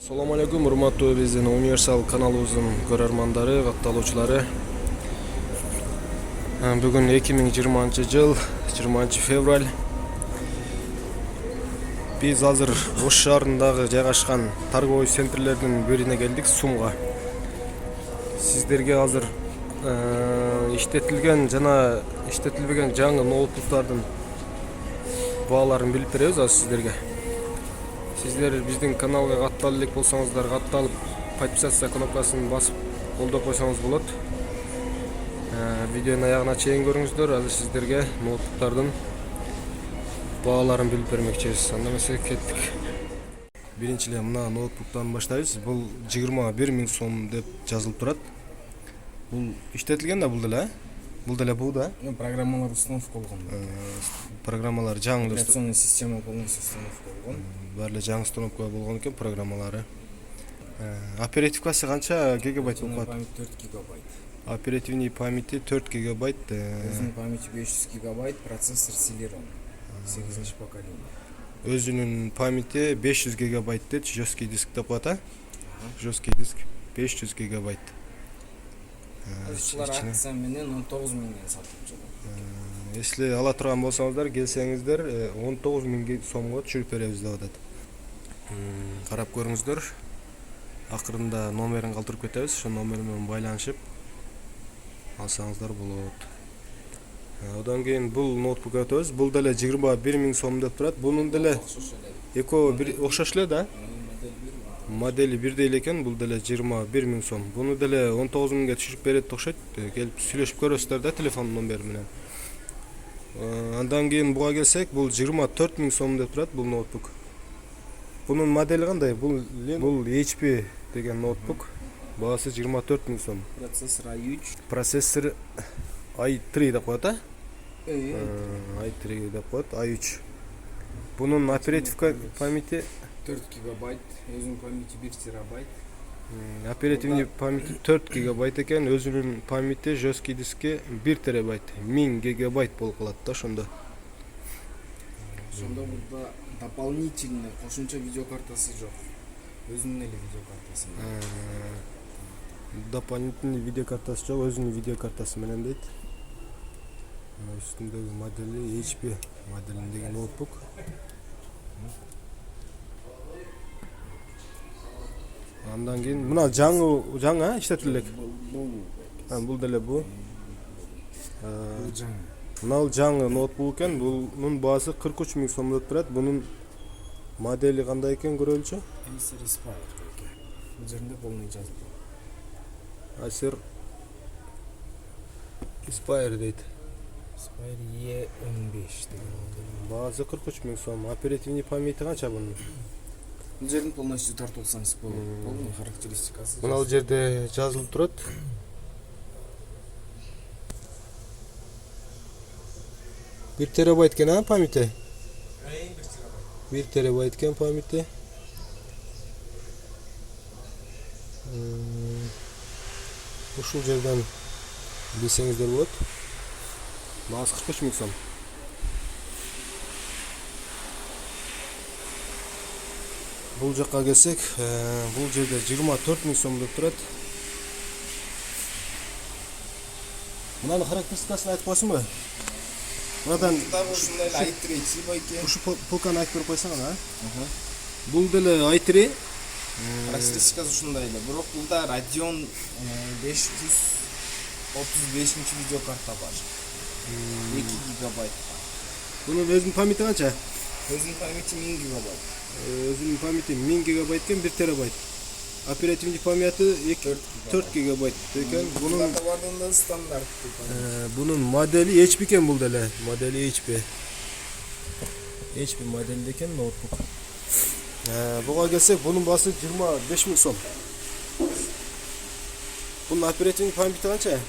Assalamu alaikum, урматтуу биздин универсал каналыбыздын көрөрмандары, катталуучулары. Бүгүн 2020 жыл 20 февраль. Биз азыр Ош шаарындагы жайгашкан торговый центрлердин бирине келдик, Сумга. Сиздерге азыр иштетилген жана иштетилбеген жаңы ноутбуктардын бааларын билип беребиз азыр сиздерге. Сиздер биздин каналга катталып элек болсоңуздар, катталып подписаться кнопкасын басып колдоп койсоңуз болот. Видеонун аягына чейин көрүңүздөр. Азыр сиздерге ноутбуктардын бааларын билип бермекчибиз. Анда эмесе кеттик. Биринчи эле мына ноутбуктан баштайбыз. Бул 21 000 сом деп жазылып турат. Бул иштетилген да, бул деле. Бул деле бул да. Программалар установка болгон. Программалар жаңы Операционный система полностью установка болгон. Баары жаңы установка болгон экен программалары. Оперативкасы канча гигабайт болот? Память 4 гигабайт. Оперативный памяти 4 гигабайт. Өзүнүн памяти 500 гигабайт, процессор Celeron 8 поколение. Өзүнүн памяти 500 гигабайт дейт, жесткий диск деп коет, а? Жесткий диск 500 гигабайт. Алар акция менен 19 миңден сатылып жатат. Если ала турган болсоңуздар, келсеңиздер 19 000 сомго түшүрүп беребиз деп атат. Карап көрүңүздөр. Акырында номерин калтырып кетебиз. Ошо номер менен байланышып алсаңыздар болот. Одан кийин бул ноутбукка өтөбүз. Бул деле 21 000 сом деп турат. Бунун деле экөө бир окшош эле да. Модели бирдей эле экен. Бул деле 21 000 сом. Буну деле 19 000га түшүрүп берет деп окшойт. Келип сүйлөшүп көрөсүздөр да, телефон номери менен. Андан кийин буга келсек, бул 24 000 сом деп турат бул ноутбук. Бунун модели кандай? Бул HP деген ноутбук. Баасы 24 000 сом. Процессор i3. Процессор i3 деп коет, а? i3 деп коет, i3. Бунун оперативка памяти 4 гигабайт, өзүнүн памяти 1 терабайт. Оперативный памяти 4 гигабайт экен, өзүнүн памяти жесткий диски 1 терабайт, 1000 гигабайт болуп калат да ошондо. Ошондо бурда дополнительный кошумча видеокартасы жок. Өзүнүн эле видеокартасы. Дополнительный видеокартасы жок, өзүнүн видеокартасы менен дейт. Үстүндөгү модели HP моделиндеги ноутбук. Андан кийин мына жаңы иштетилек. Бул деле бул. Мына жаңы ноутбук экен. Бунун баасы 43 000 сом деп турат. Бунун модели кандай экен көрөлүчү? Acer Aspire экен. Бул жеринде полный жазылды. Acer Aspire дейт. Aspire E15 деген. Баасы 43 000 сом. Оперативный памяти канча бунун? Бул жердин полностью тартып алсаңыз болот. Полный характеристикасы. Мына жерде жазылып турат. Бир терабайт экен, а, памяти? 1 терабайт экен памяти. Ушул жерден билсеңиздер болот. Баасы 43 000 сом. Бул жакка келсек, бул жерде 24 000 сом деп турат. Мынанын характеристикасын айтып койсунбу? Мынадан ушундай i3 чип экен. Ушу полканы айтып берип койсоң, а? Бул деле i3. Характеристикасы ушундай эле. Бирок булда Radeon 535 видеокарта бар. 2 гигабайт. Бунун өзүнүн памяти канча? Өзүнүн памяти 1000 гигабайт. Өзүнүн памяти 1000 гигабайт экен, 1 терабайт. Оперативный памяти 4 гигабайт экен. Бунун товардында стандарттуу. Бунун модели HP экен, бул деле. Модели HP. HP модели экен ноутбук. Буга келсек, бунун баасы 25 000 сом. Бунун оперативный памяти канча?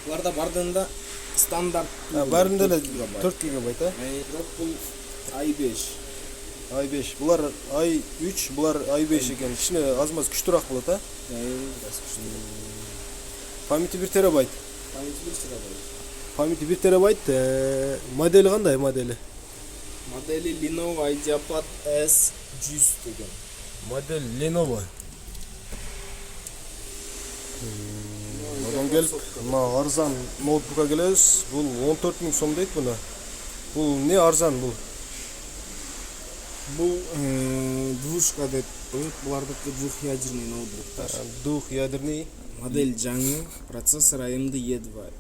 Буларда бардыгында стандарт. Баарында эле 4 гигабайт, а? Бирок бул i5. i5. Булар i3, булар i5 экен. Кичине аз-маз күчтүүрөөк болот, а? Памяти 1 терабайт. Памяти 1 терабайт. Модели кандай модели? Модели Lenovo IdeaPad S100 деген. Модель Lenovo. Одан келіп, мына арзан ноутбукка келебиз. Бул 14 000 сом дейт буна. Бул не арзан бул? Бул двушка деп коет. Булардыкы двухъядерный ноутбуктар. Двухъядерный. Модель жаңы, процессор AMD E2.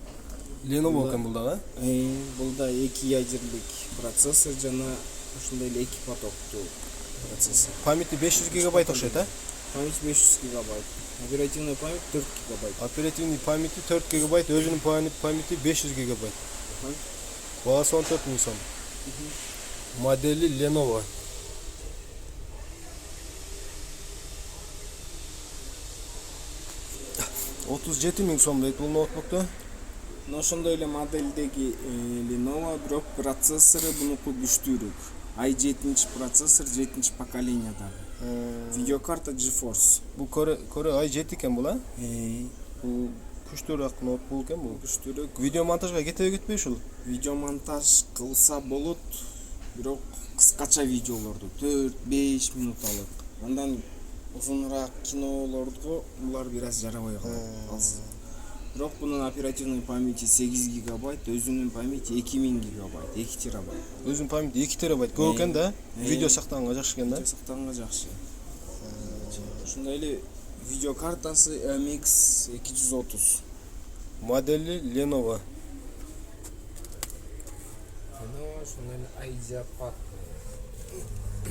Lenovo экен бул дагы. Булда 2 ядерлик процессор жана ошондой эле 2 потоктуу процессор. Памяти 500 гигабайт окшойт, а? Память 500 гигабайт. Оперативная память 4 гигабайт. Оперативный памяти 4 гигабайт, өзүнүн памяти 500 гигабайт. Баасы 14 000 сом. Модели Lenovo. Отуз жети миң сом дейт бул ноутбукту. Ошондой эле модельдеги Lenovo, бирок процессору бунуку күчтүүрөөк. i7 процессор 7 поколениядагы. Видеокарта GeForce. Бул көрө i7 экен бул, а? Бул Күчтүүрөөк ноутбук экен бул. күчтүүрөөк. Видео монтажга кетпей ушул. Видео монтаж кылса болот, бирок кыскача видеолорду 4-5 минут алат. Андан узунураак кинолорду булар бир аз жарабай калат. Бирок бунун оперативный памяти 8 гигабайт, өзүнүн памяти 2000 гигабайт, 2 терабайт. Өзүнүн памяти 2 терабайт көп экен да. Видео сактаганга жакшы экен да. Видео сактаганга жакшы. Ошондой эле видеокартасы MX 230. Модели Lenovo. Ошондой эле i7.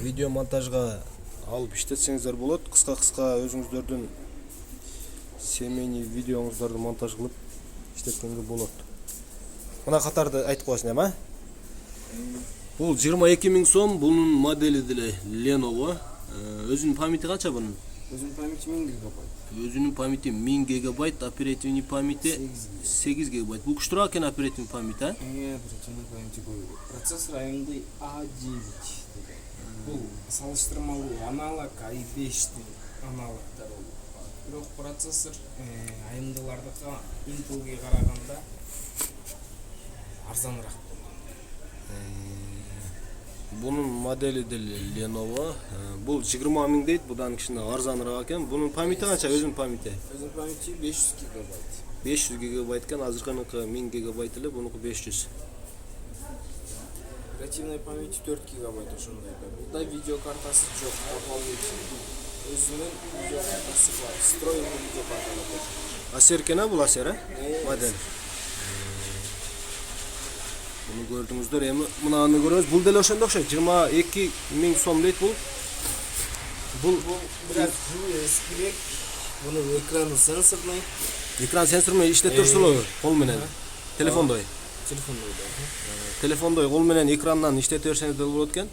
Видео монтажга алып иштетсеңиздер болот. Кыска өзүңүздөрдүн семейный видеоңуздарды монтаж кылып иштеткенге болот. Мына катарды айтып коесуң эми, а? Бул 22 000 сом, бунун модели деле Lenovo. Өзүнүн памяти канча бунун? Өзүнүн памяти 1000 гигабайт. Өзүнүн памяти 1000 гигабайт, оперативный памяти 8 гигабайт. Бул күчтүүрөөк экен оперативный памяти, а? Оперативный памяти көбүрөөк. Процессор AMD A9. Бул салыштырмалуу аналог i5-тин аналогдору. Бирок процессор AMD-лардыкы Intel'ге караганда арзаныраак. Бунун модели деле Lenovo. Бул 20 000 дейт, будан кичине арзаныраак экен. Бунун памяти канча өзүнүн памяти? Өзүнүн памяти 500 гигабайт. 500 гигабайт экен, азыркыныкы 1000 гигабайт эле, бунуку 500. Оперативный памяти 4 гигабайт ошондой да. Булда видеокартасы жок, топалгы өзүнүн видеокартасы бар. Встроенный видеокарта. Асер экен, а бул Асер, а? Модель. Буну көрдүңүздөр, эми мынаны көрөбүз. Бул деле ошондой окшойт. 22 000 сом дейт бул. Бул бир аз эскирээк. Бунун экраны сенсорный. Экран сенсорный иштеп турсузбу? Кол менен. Телефондой. Телефондой кол менен экрандан иштете берсеңиздер болот экен.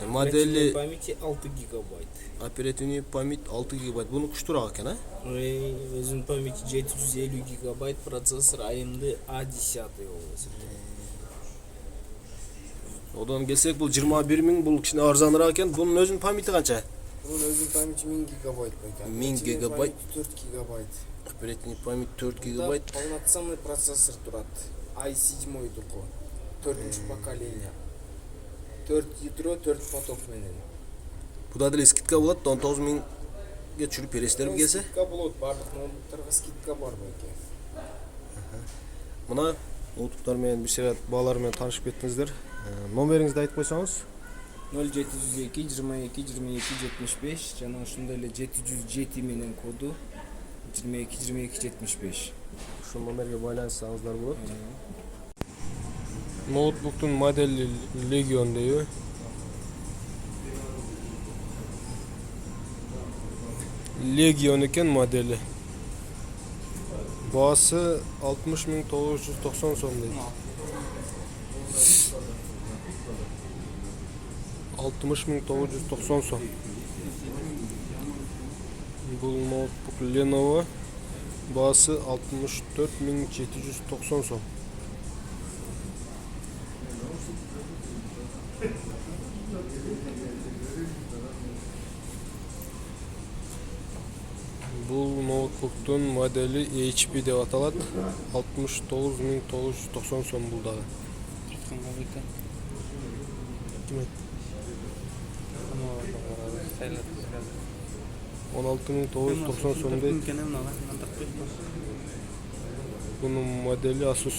Модели памяти 6 гигабайт. Оперативный память 6 гигабайт. Буну күчтүүрөөк экен, а? Өзүнүн памяти 750 гигабайт, процессор AMD A10 болот. Одан келсек, бул 21 000, бул кичине арзаныраак экен. Бунун өзүнүн памяти канча? Бунун өзүнүн памяти 1000 гигабайт экен. 1000 гигабайт, 4 гигабайт. оперативный память 4 гигабайт. Полноценный процессор турат. i7 дуку. 4-нчы поколение. 4 ядро, 4 поток менен. Буда деле скидка болот, 19 000 ге чүрүп бересиздерби келсе? Скидка болот, бардык ноутбуктарга скидка бар байке. Мына ноутбуктар менен бир сыйра баалар менен таанышып кеттиңиздер. Номериңизди айтып койсоңуз? 0702 22 22 75 жана ошондой эле 707 менен коду 22 22 75. Ушул номерге байланышсаңыздар болот. Ноутбуктун модели Legion дейби. Legion экен модели. Баасы 60 990 сом дейт. 60 990 сом. Бул ноутбук Lenovo. Баасы 64 790 сом. Бул ноутбуктун модели HP деп аталат. 69 990 сом бул дагы. 16990 сомдойт. Bunun modeli Asus